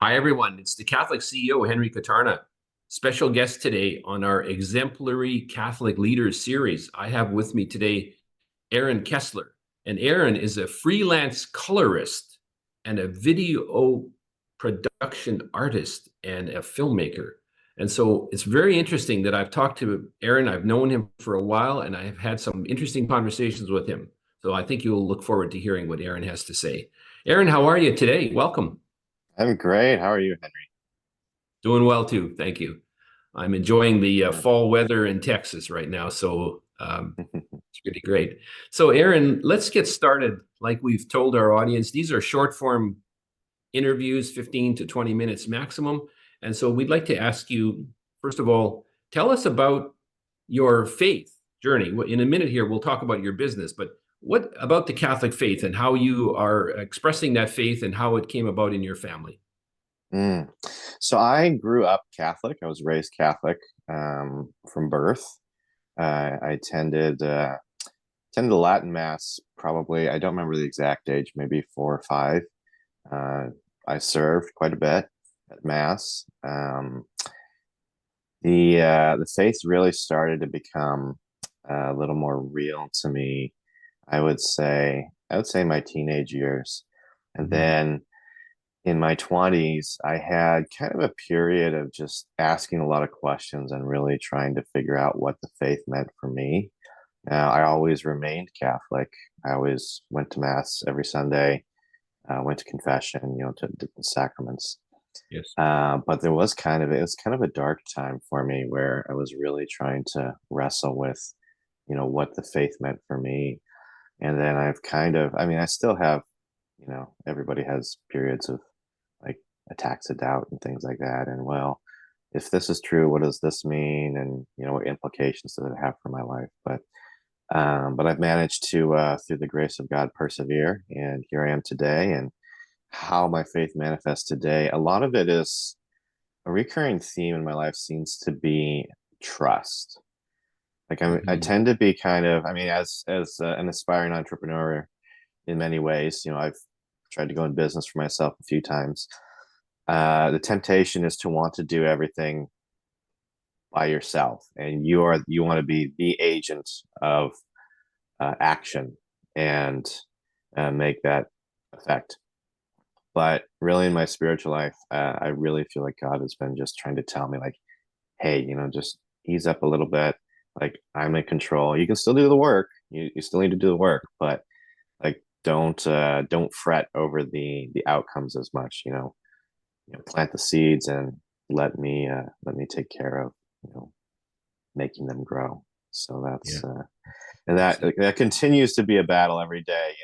Hi, everyone. It's the Catholic CEO, Henry Kutarna. Special guest today on our Exemplary Catholic Leaders series. I have with me today Aaron Kessler. And Aaron is a freelance colorist and a video production artist and a filmmaker. And so it's very interesting that I've talked to Aaron. I've known him for a while and I have had some interesting conversations with him. So I think you'll look forward to hearing what Aaron has to say. Aaron, how are you today? Welcome. I'm great. How are you, Henry? Doing well too. Thank you. I'm enjoying the Yeah. fall weather in Texas right now, so it's really great. So, Aaron, let's get started. Like we've told our audience, these are short form interviews, 15 to 20 minutes maximum. And so, we'd like to ask you, first of all, tell us about your faith journey. In a minute here, we'll talk about your business, but what about the Catholic faith and how you are expressing that faith and how it came about in your family? Mm. So I grew up Catholic. I was raised Catholic from birth. I attended Latin Mass probably. I don't remember the exact age, maybe 4 or 5. Uh, I served quite a bit at Mass. The faith really started to become a little more real to me. I would say my teenage years, and Mhm. then in my 20s, I had kind of a period of just asking a lot of questions and really trying to figure out what the faith meant for me. Now, I always remained Catholic. I always went to Mass every Sunday, went to confession, to different sacraments. Yes. But it was kind of a dark time for me where I was really trying to wrestle with, what the faith meant for me. And then I still have, everybody has periods of like attacks of doubt and things like that. And well, if this is true, what does this mean? And what implications does it have for my life? But I've managed to, through the grace of God, persevere, and here I am today. And how my faith manifests today, a lot of it is a recurring theme in my life seems to be trust. Like I Mhm. tend to be kind of, as an aspiring entrepreneur in many ways. I've tried to go in business for myself a few times. The temptation is to want to do everything by yourself, and you want to be the agent of action and make that effect. But really, in my spiritual life, I really feel like God has been just trying to tell me, like, hey, just ease up a little bit. Like, I'm in control. You can still do the work. You still need to do the work, but like, don't fret over the outcomes as much. Plant the seeds and let me take care of you know making them grow. So Yeah. and that Absolutely. that continues to be a battle every day.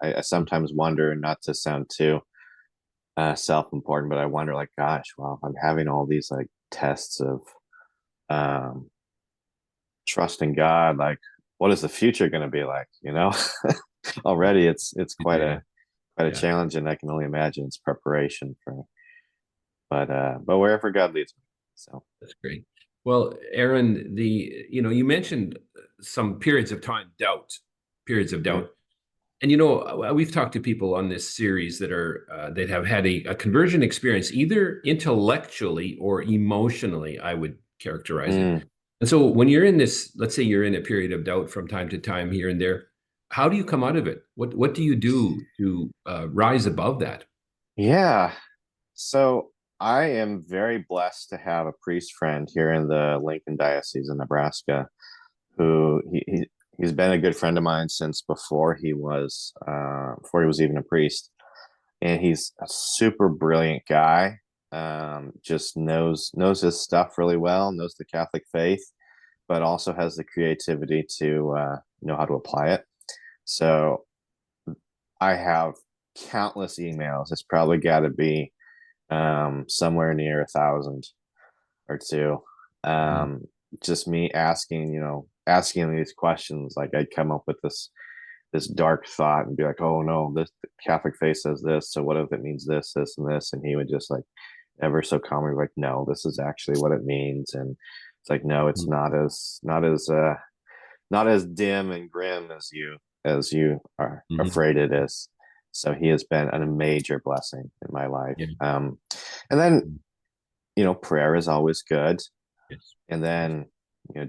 I sometimes wonder, not to sound too self-important, but I wonder, like, gosh, well, if I'm having all these like tests of um trusting God, like, what is the future going to be like? Already it's quite Yeah. a Yeah. challenge, and I can only imagine it's preparation for, but wherever God leads me. So. That's great. Well, Aaron, you mentioned some periods of Mm, doubt. And we've talked to people on this series that have had a conversion experience, either intellectually or emotionally, I would characterize it. mm. And so when you're in this, let's say you're in a period of doubt from time to time here and there, how do you come out of it? What do you do to rise above that? Yeah. So I am very blessed to have a priest friend here in the Lincoln Diocese in Nebraska, who he's been a good friend of mine since before he was even a priest, and he's a super brilliant guy. Just knows his stuff really well, knows the Catholic faith, but also has the creativity to know how to apply it. So I have countless emails. It's probably got to be somewhere near 1,000 or two. Mhm. Um, just me asking these questions. Like, I'd come up with this dark thought and be like, "Oh no, this Catholic faith says this. So what if it means this, this, and this?" And he would just, like, ever so calmly, like, "No, this is actually what it means." And it's like, "No, it's not as dim and grim as you are Mhm. afraid it is." So he has been a major blessing in my life. Yeah. And then, prayer is always good. Yes. And Yes. then,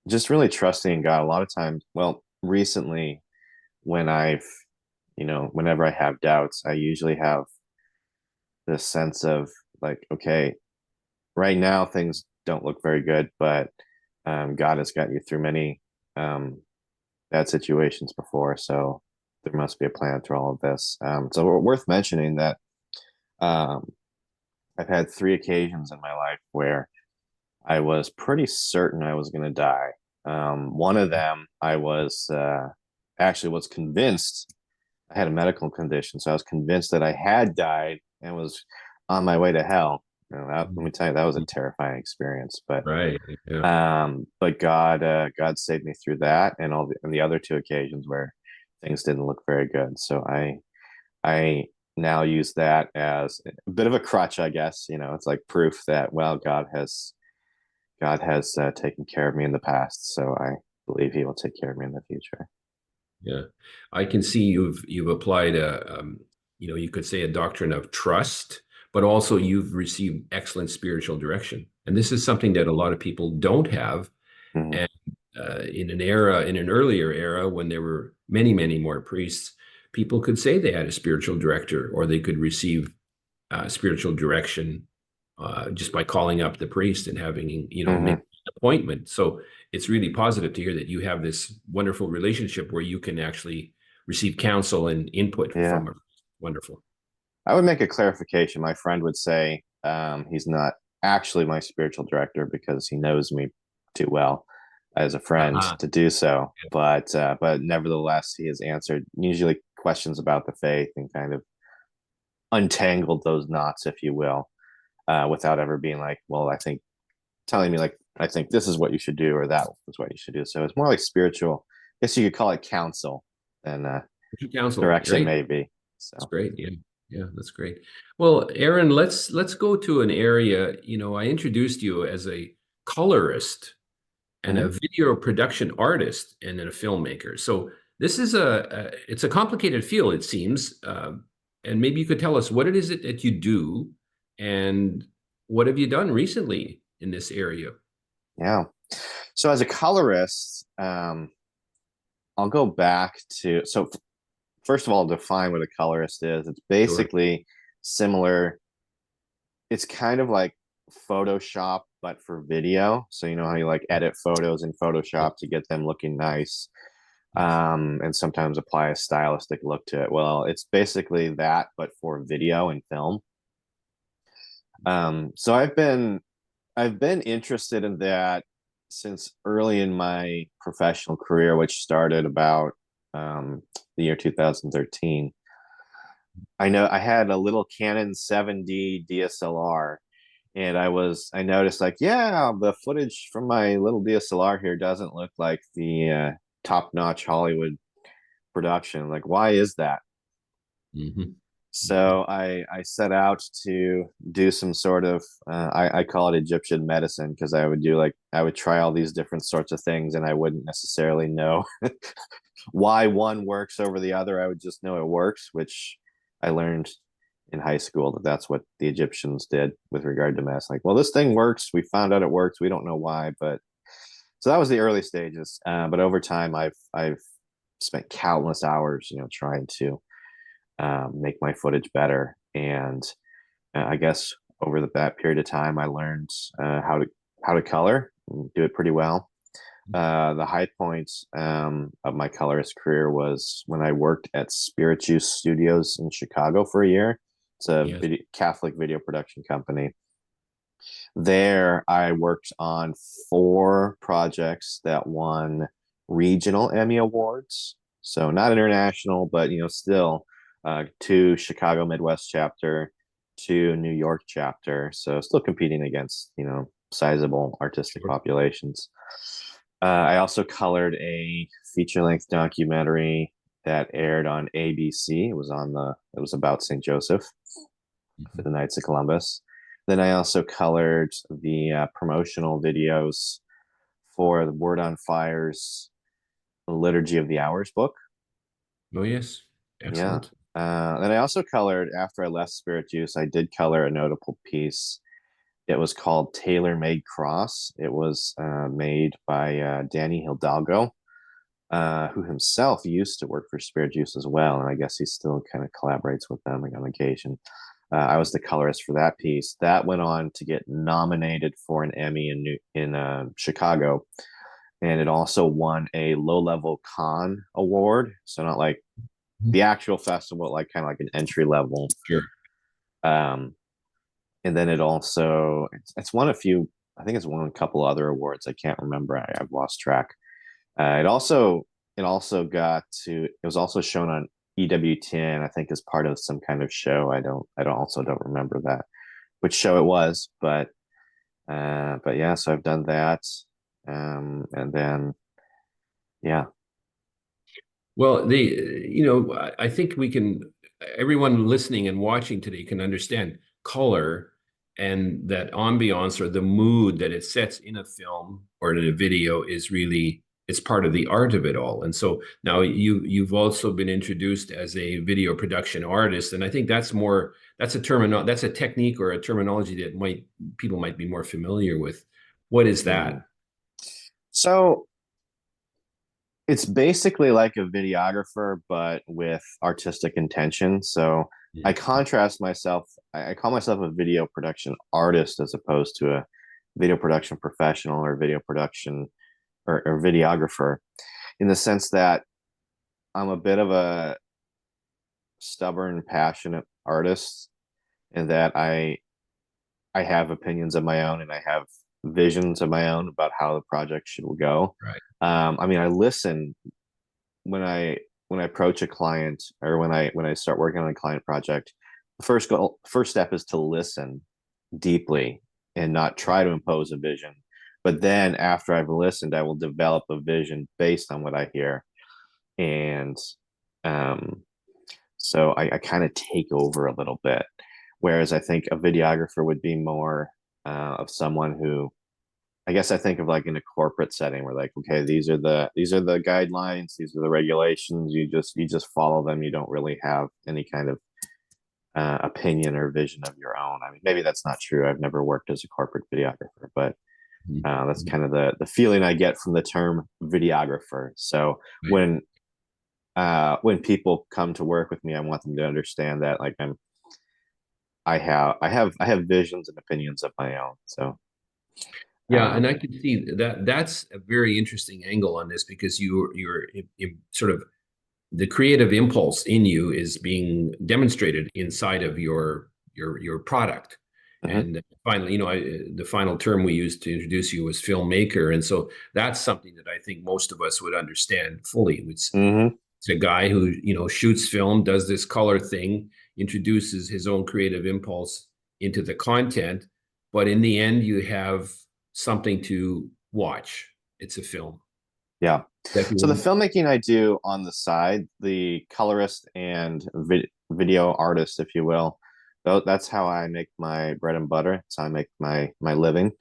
just really trusting in God. A lot of times, well, recently when whenever I have doubts, I usually have this sense of like, okay, right now things don't look very good, but God has got you through many um, bad situations before, so there must be a plan through all of this. So worth mentioning that um, I've had three occasions in my life where I was pretty certain I was going to die. One of them, I was actually was convinced I had a medical condition, so I was convinced that I had died and was on my way to hell. Let me tell you, that was a terrifying experience. But Right. Yeah. God saved me through that, and and the other two occasions where things didn't look very good. So I now use that as a bit of a crutch, I guess. It's like proof that, well, God has taken care of me in the past, so I believe He will take care of me in the future. Yeah. I can see you've applied you could say a doctrine of trust, but also you've received excellent spiritual direction. And this is something that a lot of people don't have. Mm-hmm. And in an earlier era, when there were many, many more priests, people could say they had a spiritual director, or they could receive spiritual direction just by calling up the priest and having, make Mm-hmm. an appointment. So it's really positive to hear that you have this wonderful relationship where you can actually receive counsel and input Yeah. from a wonderful. I would make a clarification. My friend would say he's not actually my spiritual director because he knows me too well as a friend Uh-huh. to do so. But nevertheless, he has answered usually questions about the faith and kind of untangled those knots, if you will, without ever being like, well, telling me like, I think this is what you should do or that is what you should do. So it's more like spiritual. I guess you could call it counsel than Counsel, direction, right? maybe. That's So. great. Yeah. Yeah, that's great. Well, Aaron, let's go to an area. I introduced you as a colorist and a Mhm. video production artist and then a filmmaker. So this is it's a complicated field, it seems. And maybe you could tell us what it is that you do and what have you done recently in this area? Yeah. So as a colorist, I'll go back to first of all, define what a colorist is. It's Sure. basically similar. It's kind of like Photoshop, but for video. So you know how you like edit photos in Yeah. Photoshop to get them looking nice, Yes. and sometimes apply a stylistic look to it. Well, it's basically that, but for video and film. So I've been interested in that since early in my professional career, which started about the year 2013. I know I had a little Canon 7D DSLR, and I noticed like, yeah, the footage from my little DSLR here doesn't look like the top-notch Hollywood production. Like, why is that? Hmm. Hmm. So I set out to do some sort of I call it Egyptian medicine because I would try all these different sorts of things and I wouldn't necessarily know why one works over the other. I would just know it works, which I learned in high school that that's what the Egyptians did with regard to medicine. Like, well, this thing works. We found out it works. We don't know why, but so that was the early stages. But over time, I've spent countless hours, trying to make my footage better. And I guess over that period of time, I learned how to color, and do it pretty well. The high point of my colorist career was when I worked at Spirit Juice Studios in Chicago for a year. It's a Yes. Catholic video production company. There, I worked on four projects that won regional Emmy Awards. So not international, but still two Chicago Midwest chapter, two New York chapter. So still competing against sizable artistic Sure. populations. I also colored a feature-length documentary that aired on ABC. It was about St. Joseph for Mhm. the Knights of Columbus. Then I also colored the promotional videos for the Word on Fire's Liturgy of the Hours book. Oh, yes. Yeah. Excellent. Then I also colored after I left Spirit Juice. I did color a notable piece. It was called Tailor Made Cross. It was made by Danny Hidalgo, who himself used to work for Spirit Juice as well, and I guess he still kind of collaborates with them like, on occasion. I was the colorist for that piece. That went on to get nominated for an Emmy in Chicago, and it also won a low level con award. So not like the actual festival, like kind of like an entry level. Sure. Um, and then it also it's won a few. I think it's won a couple other awards. I can't remember. I've lost track. It also got to. It was also shown on EWTN. I think as part of some kind of show. I don't remember that which show it was, but yeah. So I've done that, and then yeah. Well, I think everyone listening and watching today can understand color and that ambiance or the mood that it sets in a film or in a video is really, it's part of the art of it all. And so now you've also been introduced as a video production artist, and I think that's a technique or a terminology that people might be more familiar with. What is Mhm. that? So it's basically like a videographer, but with artistic intention. So I contrast myself, I call myself a video production artist as opposed to a video production professional or video production or videographer, in the sense that I'm a bit of a stubborn, passionate artist, and that I have opinions of my own and I have visions of my own about how the project should go. Right. I mean, I listen when I approach a client, or when I start working on a client project. The first step is to listen deeply and not try to impose a vision. But then after I've listened, I will develop a vision based on what I hear. And um, so I kind of take over a little bit. Whereas I think a videographer would be more of someone who, I guess I think of like in a corporate setting where like, okay, these are the guidelines, these are the regulations. You just follow them. You don't really have any kind of opinion or vision of your own. I mean, maybe that's not true. I've never worked as a corporate videographer, but that's Mhm. kind of the feeling I get from the term videographer. So Right. when people come to work with me, I want them to understand that like I have visions and opinions of my own. So Yeah, and I um, could see that that's a very interesting angle on this because you're sort of the creative impulse in you is being demonstrated inside of your product. mhm, And finally, the final term we used to introduce you was filmmaker, and so that's something that I think most of us would understand fully. mhm, It's a guy who shoots film, does this color thing, introduces his own creative impulse into the content, but in the end, you have something to watch. It's a film. yeah. So the Definitely. filmmaking I do on the side, the colorist and video artist, if you will, that's how I make my bread and butter. That's how I make my living.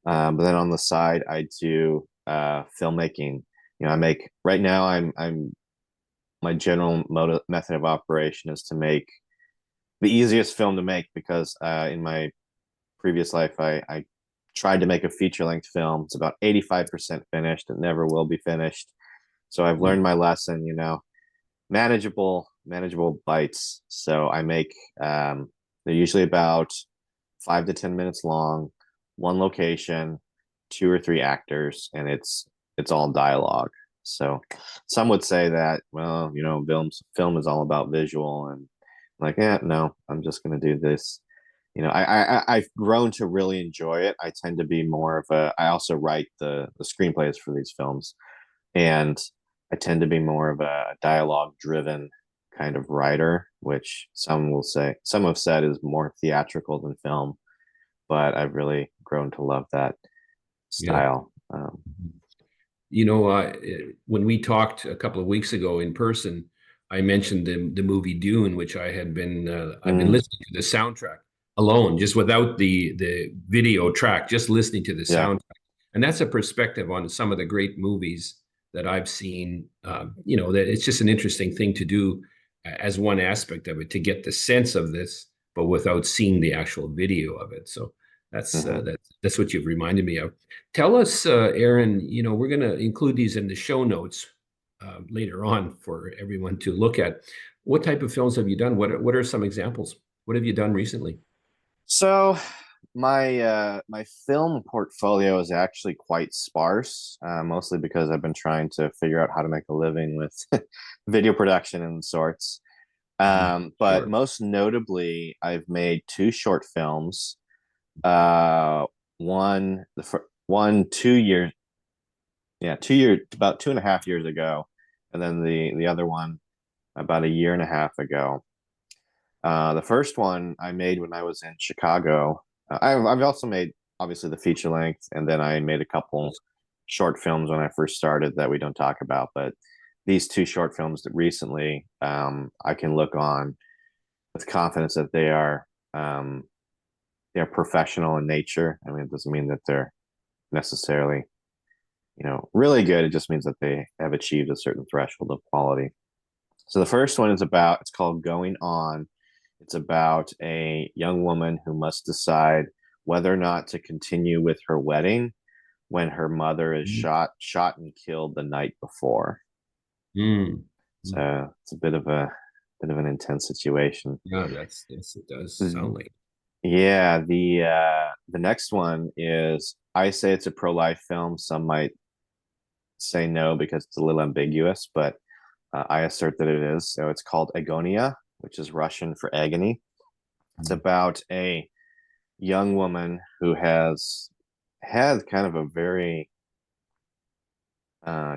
But then on the side, I do filmmaking. I make right now. I'm my general method of operation is to make the easiest film to make, because in my previous life, I tried to make a feature length film. It's about 85% finished. It never will be finished. So I've learned my lesson. Manageable bites. So I make they're usually about 5 to 10 minutes long, one location, two or three actors, and it's all dialogue. So some would say that, well, film is all about visual, and I'm like, yeah, no, I'm just gonna do this. I've grown to really enjoy it. I tend to be more of a. I also write the screenplays for these films, and I tend to be more of a dialogue driven kind of writer, which some have said is more theatrical than film, but I've really grown to love that Yeah. style. When we talked a couple of weeks ago in person, I mentioned the movie Dune, which I've been Mm, listening to the soundtrack alone, just without the video track, just listening to the yeah. soundtrack, and that's a perspective on some of the great movies that I've seen. That it's just an interesting thing to do as one aspect of it to get the sense of this, but without seeing the actual video of it. So Hmm. that's what you've reminded me of. Tell us, Aaron. We're going to include these in the show notes later on for everyone to look at. What type of films have you done? What are some examples? What have you done recently? So my film portfolio is actually quite sparse, mostly because I've been trying to figure out how to make a living with video production and sorts. Mhm. But Sure. most notably, I've made two short films. Uh, one 2 years, yeah, 2 years, about 2.5 years ago, and then the other one about a year and a half ago. The first one I made when I was in Chicago. I've also made obviously the feature length, and then I made a couple short films when I first started that we don't talk about. But these two short films that recently I can look on with confidence that they are professional in nature. I mean, it doesn't mean that they're necessarily really good. It just means that they have achieved a certain threshold of quality. So the first one is about, it's called Going On. It's about a young woman who must decide whether or not to continue with her wedding when her mother is Mm. shot and killed the night before. Mm. Mm. So it's a bit of an intense situation. Yeah, that's it does sound like. Yeah, the next one is, I say it's a pro-life film. Some might say no because it's a little ambiguous, but I assert that it is. So it's called Agonia, which is Russian for agony. It's Mm. about a young woman who has had kind of a very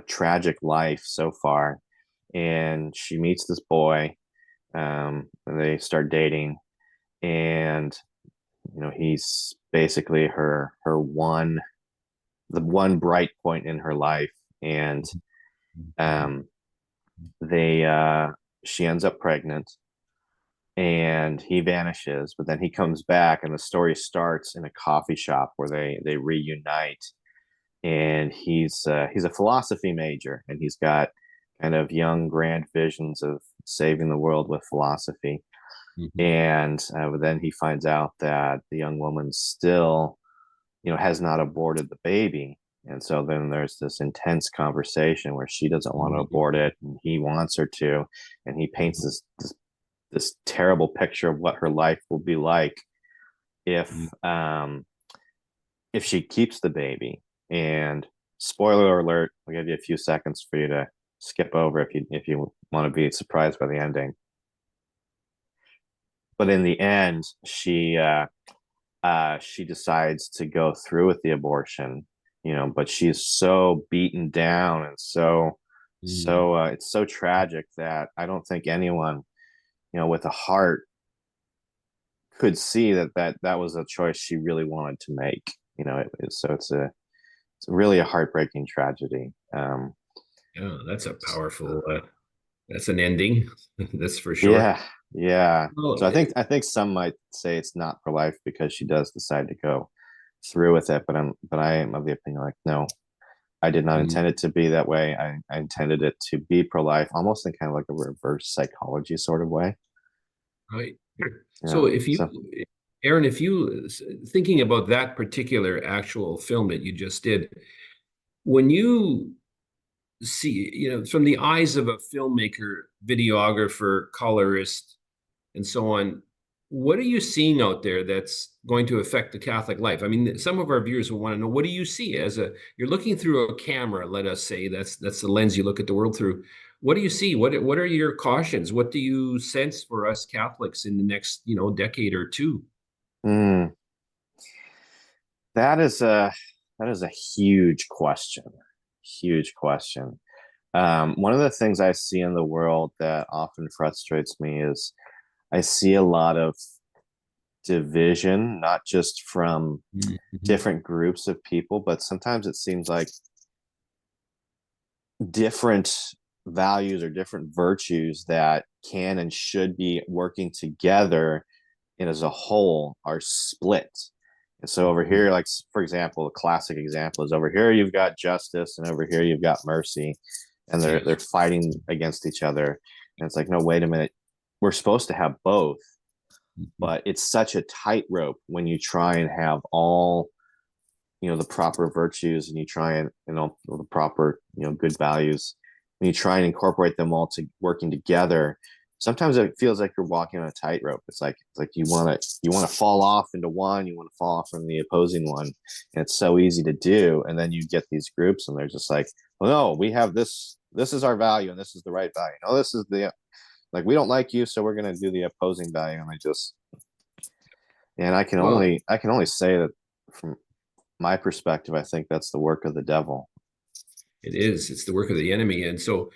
tragic life so far, and she meets this boy, and they start dating, and he's basically her one the one bright point in her life, and Mhm. um, they she ends up pregnant, and he vanishes, but then he comes back, and the story starts in a coffee shop where they reunite, and he's a philosophy major, and he's got kind of young grand visions of saving the world with philosophy. Mhm. And but then he finds out that the young woman still has not aborted the baby, and so then there's this intense conversation where she doesn't want to abort it and he wants her to, and he paints this terrible picture of what her life will be like if Mhm. um if she keeps the baby. And spoiler alert, I'll give you a few seconds for you to skip over if you want to be surprised by the ending. But in the end, she decides to go through with the abortion, but she's so beaten down and Mhm. it's so tragic that I don't think anyone with a heart could see that was a choice she really wanted to make. So it's really a heartbreaking tragedy. Yeah, that's a powerful. That's an ending. That's for sure. Yeah, yeah. Well, So I think some might say it's not pro life because she does decide to go through with it, but I am of the opinion, like, no, I did not mm, intend it to be that way. I intended it to be pro life, almost in kind of like a reverse psychology sort of way. right. Yeah. So if you, So Aaron, if you thinking about that particular actual film that you just did, when you see, from the eyes of a filmmaker, videographer, colorist, and so on, what are you seeing out there that's going to affect the Catholic life? I mean, some of our viewers will want to know, what do you see as you're looking through a camera, let us say, that's the lens you look at the world through. What do you see? What are your cautions? What do you sense for us Catholics in the next, decade or two? mm, that is a huge question. Huge question. One of the things I see in the world that often frustrates me is I see a lot of division, not just from Mhm. different groups of people, but sometimes it seems like different values or different virtues that can and should be working together and as a whole are split. And so over Mhm. here, like for example, a classic example is over here you've got justice and over here you've got mercy, and they're Yes. fighting against each other. And it's like, no, wait a minute, we're supposed to have both, Mhm. but it's such a tightrope when you try and have all, the proper virtues, and you try and, the proper, good values, and you try and incorporate them all to working together. Sometimes it feels like you're walking on a tightrope. It's like you want to fall off into one, you want to fall off from the opposing one, and it's so easy to do. And then you get these groups, and they're just like, well, no, we have this. This is our value, and this is the right value. No, this is the like, we don't like you, so we're going to do the opposing value. And I just, and Well, I can only say that from my perspective, I think that's the work of the devil. it is. It's the work of the enemy. And so,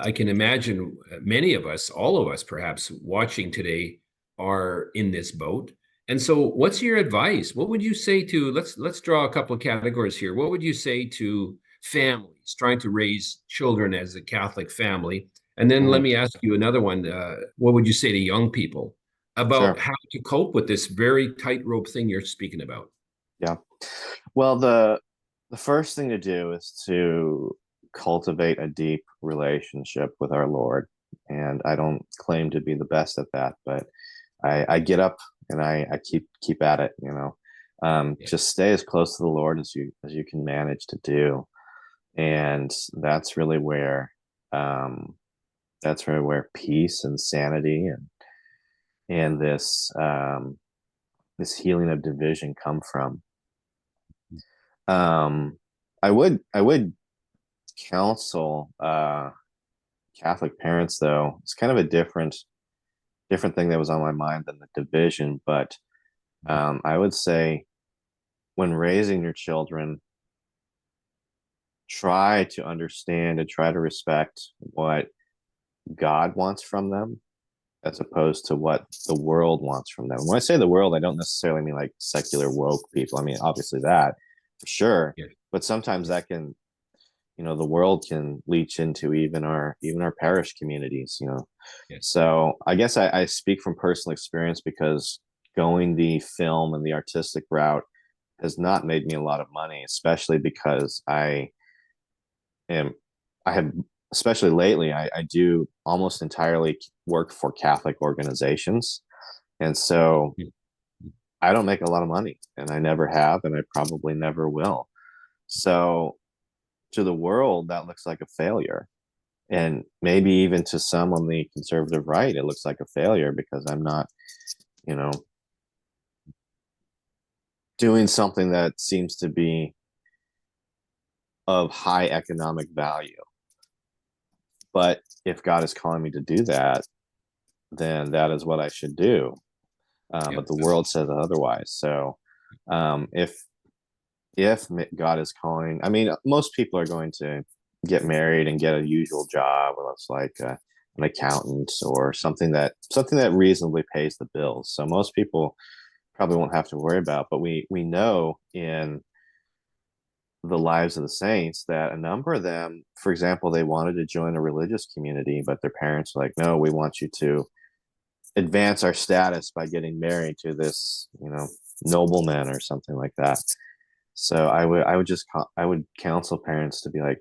I can imagine many of us, all of us perhaps watching today are in this boat. And so what's your advice? What would you say to, let's draw a couple of categories here. What would you say to families trying to raise children as a Catholic family? And then let Mhm. me ask you another one. What would you say to young people about Sure. how to cope with this very tightrope thing you're speaking about? Yeah. Well, the first thing to do is to cultivate a deep relationship with our Lord. And I don't claim to be the best at that, but I get up and I keep at it, Yeah. just stay as close to the Lord as you can manage to do. And that's really where um peace and sanity and this healing of division come from. Um, I would counsel Catholic parents, though. It's kind of a different thing that was on my mind than the division, but I would say when raising your children, try to understand and try to respect what God wants from them as opposed to what the world wants from them. When I say the world, I don't necessarily mean like secular woke people. I mean, obviously that for sure, Yeah. but sometimes that can, the world can leach into even our parish communities. Yes. So I guess I speak from personal experience because going the film and the artistic route has not made me a lot of money, especially because am I have especially lately I do almost entirely work for Catholic organizations, and so Mhm. I don't make a lot of money, and I never have, and I probably never will. So to the world, that looks like a failure. And maybe even to some on the conservative right, it looks like a failure because I'm not, you know, doing something that seems to be of high economic value. But if God is calling me to do that, then that is what I should do. Yeah. But the world says otherwise. So if God is calling, I mean, most people are going to get married and get a usual job, whether it's like an accountant or something that reasonably pays the bills. So most people probably won't have to worry about. But we know in the lives of the saints that a number of them, for example, they wanted to join a religious community, but their parents were like, no, we want you to advance our status by getting married to this, nobleman or something like that. So I would counsel parents to be like,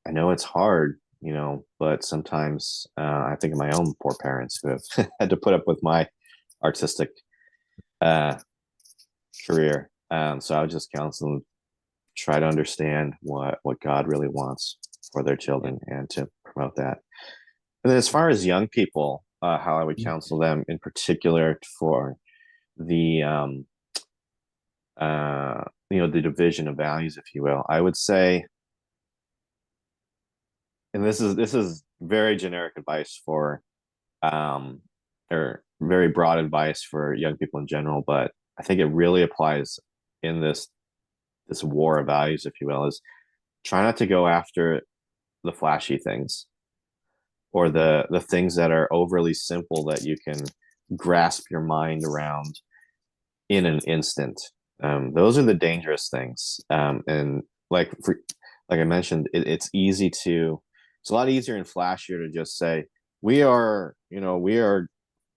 I know it's hard, but sometimes I think of my own poor parents who have had to put up with my artistic uh, career. So I would just counsel them, try to understand what God really wants for their Yeah. children and to promote that. And then as far as young people, how I would Mhm. counsel them in particular for the the division of values, if you will, I would say, and this is very generic advice for um or very broad advice for young people in general, but I think it really applies in this war of values, if you will, is try not to go after the flashy things or the things that are overly simple that you can grasp your mind around in an instant. Those are the dangerous things. And like I mentioned, it's a lot easier and flashier to just say we are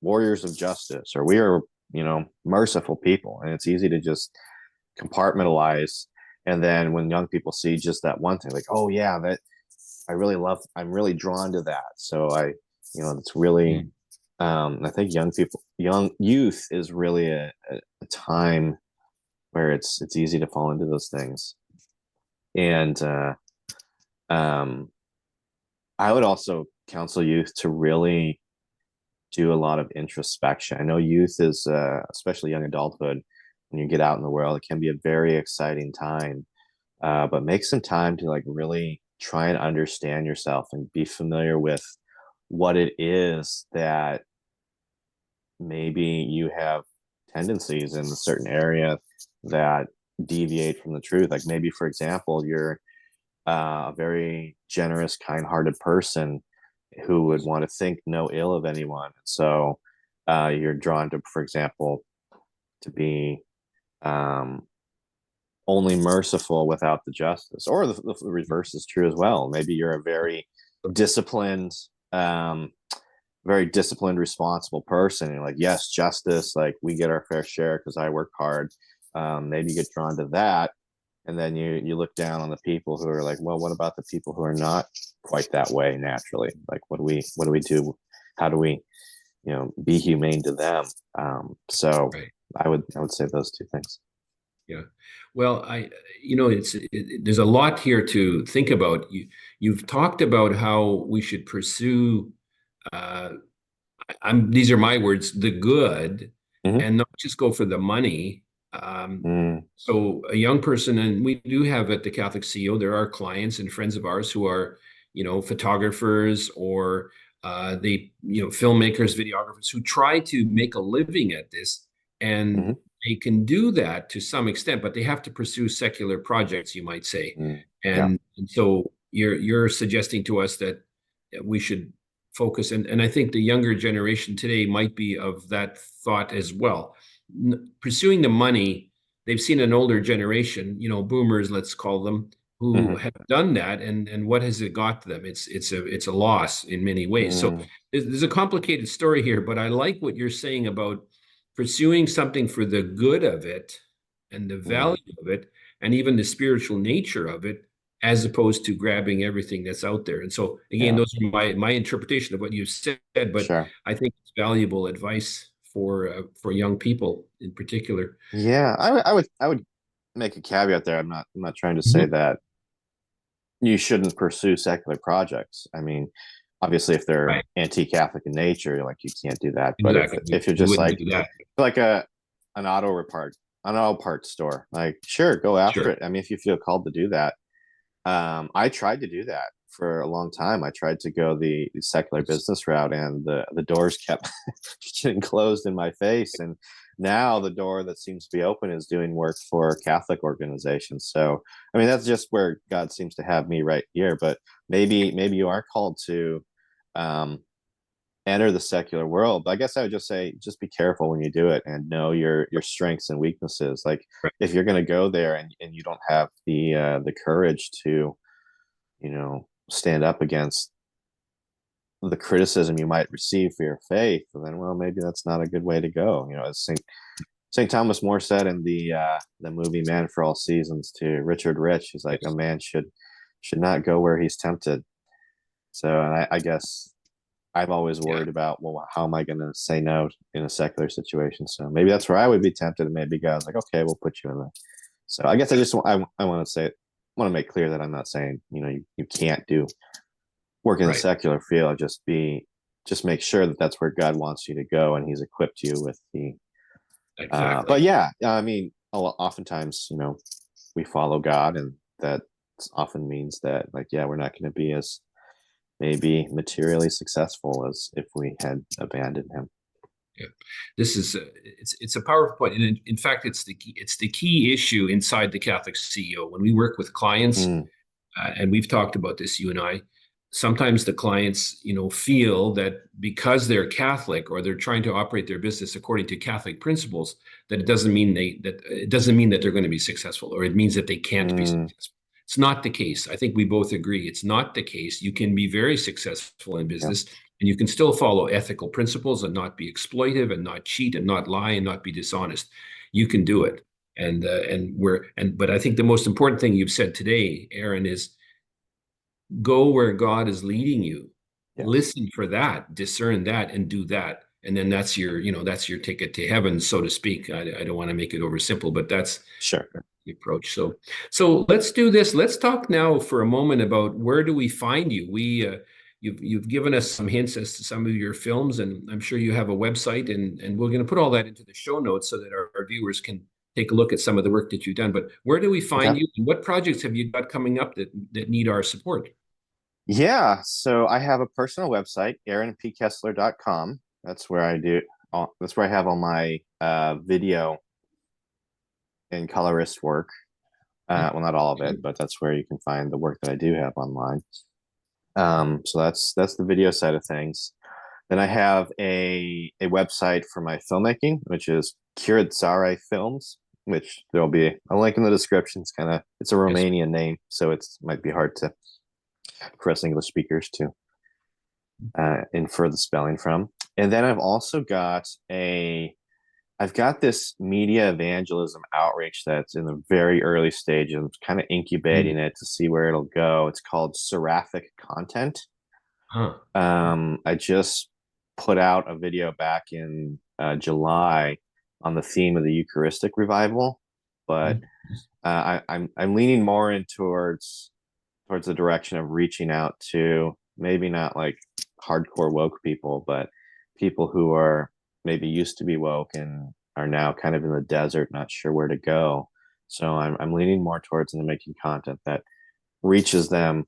warriors of justice, or we are merciful people, and it's easy to just compartmentalize. And then when young people see just that one thing, like, oh yeah, I'm really drawn to that. So it's really Mm. I think young youth is really a time where it's easy to fall into those things. And um, I would also counsel youth to really do a lot of introspection. I know youth is, especially young adulthood, when you get out in the world, it can be a very exciting time. But make some time to like really try and understand yourself and be familiar with what it is that maybe you have tendencies in a certain area that deviate from the truth. Like maybe, for example, you're a very generous, kind-hearted person who would want to think no ill of anyone. So you're drawn to, for example, to be um, only merciful without the justice, or the reverse is true as well. Maybe you're a disciplined, um, very disciplined, responsible person. And you're like, yes, justice, like we get our fair share because I work hard. Maybe you get drawn to that, and then you look down on the people who are like, well, what about the people who are not quite that way naturally? Like, what do we do? How do we, be humane to them? So Right. I would say those two things. Yeah. Well, there's a lot here to think about. You've talked about how we should pursue, uh, these are my words, the good, Mm-hmm. and not just go for the money. Um, Mm, so a young person, and we do have at the Catholic CEO, there are clients and friends of ours who are, photographers or filmmakers, videographers who try to make a living at this, and mm-hmm. they can do that to some extent, but they have to pursue secular projects, you might say. Yeah. And so you're suggesting to us that we should focus, and I think the younger generation today might be of that thought as well. Pursuing the money, they've seen an older generation, boomers, let's call them, who Mm-hmm. have done that, and what has it got to them? It's a loss in many ways. So Mm, there's a complicated story here, but I like what you're saying about pursuing something for the good of it and the mm, value of it and even the spiritual nature of it, as opposed to grabbing everything that's out there. And so again, yeah. those are my interpretation of what you said, but Sure. I think it's valuable advice for young people in particular. Yeah. I would make a caveat there. I'm not trying to say Mhm. that you shouldn't pursue secular projects. I mean, obviously, if they're Right. anti-Catholic in nature, like you can't do that. But if Exactly. if you're We just wouldn't like do that. like a an auto repart an auto parts store, like sure, go after Sure. it. I mean, if you feel called to do that. I tried to do that for a long time. I tried to go the secular business route, and the doors kept getting closed in my face. And now the door that seems to be open is doing work for Catholic organizations. So, I mean, that's just where God seems to have me right here. But maybe you are called to um, enter the secular world. But I guess I would just say, just be careful when you do it and know your strengths and weaknesses. Like if you're going to go there and you don't have the courage to, stand up against the criticism you might receive for your faith, then well, maybe that's not a good way to go. As Saint Thomas More said in the movie Man for All Seasons to Richard Rich, he's like, a Yes. man should not go where he's tempted. So, and I guess I've always Yeah. worried about, well, how am I going to say no in a secular situation? So maybe that's where I would be tempted, and maybe God's like, okay, we'll put you in there. So I guess I want to say, want to make clear that I'm not saying you can't do work in the Right. secular field. Just make sure that that's where God wants you to go, and He's equipped you with the. But Exactly. yeah, I mean, oftentimes we follow God, and that often means that like yeah, we're not going to be as maybe materially successful as if we had abandoned Him. Yeah. This is it's a powerful point, and in fact, it's the key issue inside the Catholic CEO when we work with clients. Mm, And we've talked about this, you and I. Sometimes the clients, feel that because they're Catholic or they're trying to operate their business according to Catholic principles, that it doesn't mean that they're going to be successful, or it means that they can't be mm, successful. It's not the case. I think we both agree it's not the case. You can be very successful in yeah, business, and you can still follow ethical principles and not be exploitive and not cheat and not lie and not be dishonest. You can do it. But I think the most important thing you've said today, Aaron, is go where God is leading you. yes, Listen for that, discern that, and do that. and then that's your, that's your ticket to heaven, so to speak. I don't want to make it over simple, but that's Sure. the approach. So let's do this. Let's talk now for a moment about where do we find you. You've given us some hints as to some of your films, and I'm sure you have a website, and we're going to put all that into the show notes so that our viewers can take a look at some of the work that you've done. But where do we Okay. find you, and what projects have you got coming up that need our support? Yeah. So I have a personal website, aaronpkessler.com. That's where I do. That's where I have all my video and colorist work. Well, not all of it, but that's where you can find the work that I do have online. So that's the video side of things. Then I have a website for my filmmaking, which is Curitsare Films, which there'll be a link in the description. It's a Yes. Romanian name, so it's might be hard to for us English speakers to infer the spelling from. And then I've got this media evangelism outreach that's in the very early stages. I'm kind of incubating Mm. it to see where it'll go. It's called Seraphic Content. Huh. I just put out a video back in July on the theme of the Eucharistic revival, but Mm. I'm leaning more in towards the direction of reaching out to maybe not like hardcore woke people, but people who are maybe used to be woke and are now kind of in the desert, not sure where to go. So I'm leaning more towards into making content that reaches them,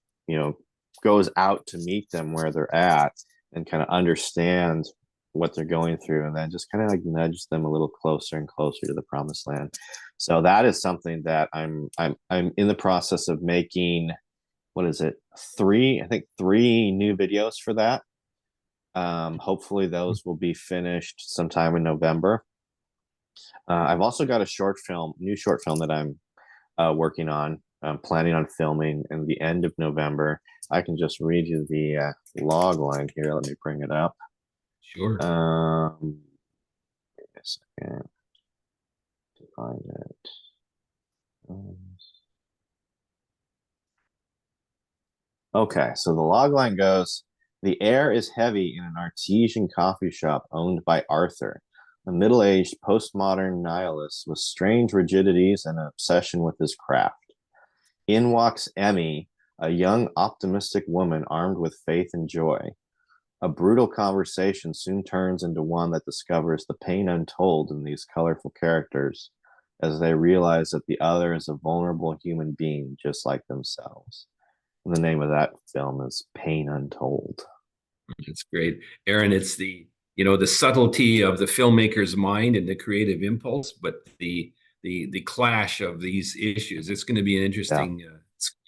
goes out to meet them where they're at and kind of understand what they're going through, and then just kind of like nudge them a little closer and closer to the promised land. So that is something that I'm in the process of making. What is it? I think three new videos for that. Hopefully those will be finished sometime in November. I've also got new short film that I'm working on. I'm planning on filming in the end of November. I can just read you the log line here. Let me bring it up. Sure. Give me a second to find it. Okay, so the log line goes: the air is heavy in an artesian coffee shop owned by Arthur, a middle aged postmodern nihilist with strange rigidities and an obsession with his craft. In walks Emmy, a young, optimistic woman armed with faith and joy. A brutal conversation soon turns into one that discovers the pain untold in these colorful characters as they realize that the other is a vulnerable human being just like themselves. And the name of that film is Pain Untold. That's great, Aaron. It's the subtlety of the filmmaker's mind and the creative impulse, but the clash of these issues. It's going to be an Yeah.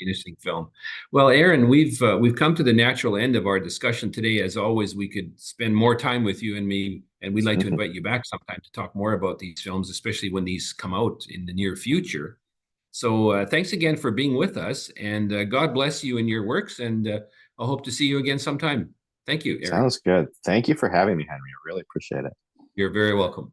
interesting film. Well, Aaron, we've come to the natural end of our discussion today. As always, we could spend more time with you and me, and we'd like to invite you back sometime to talk more about these films, especially when these come out in the near future. So thanks again for being with us, and God bless you in your works, and I hope to see you again sometime. Thank you, Aaron. Sounds good. Thank you for having me, Henry. I really appreciate it. You're very welcome.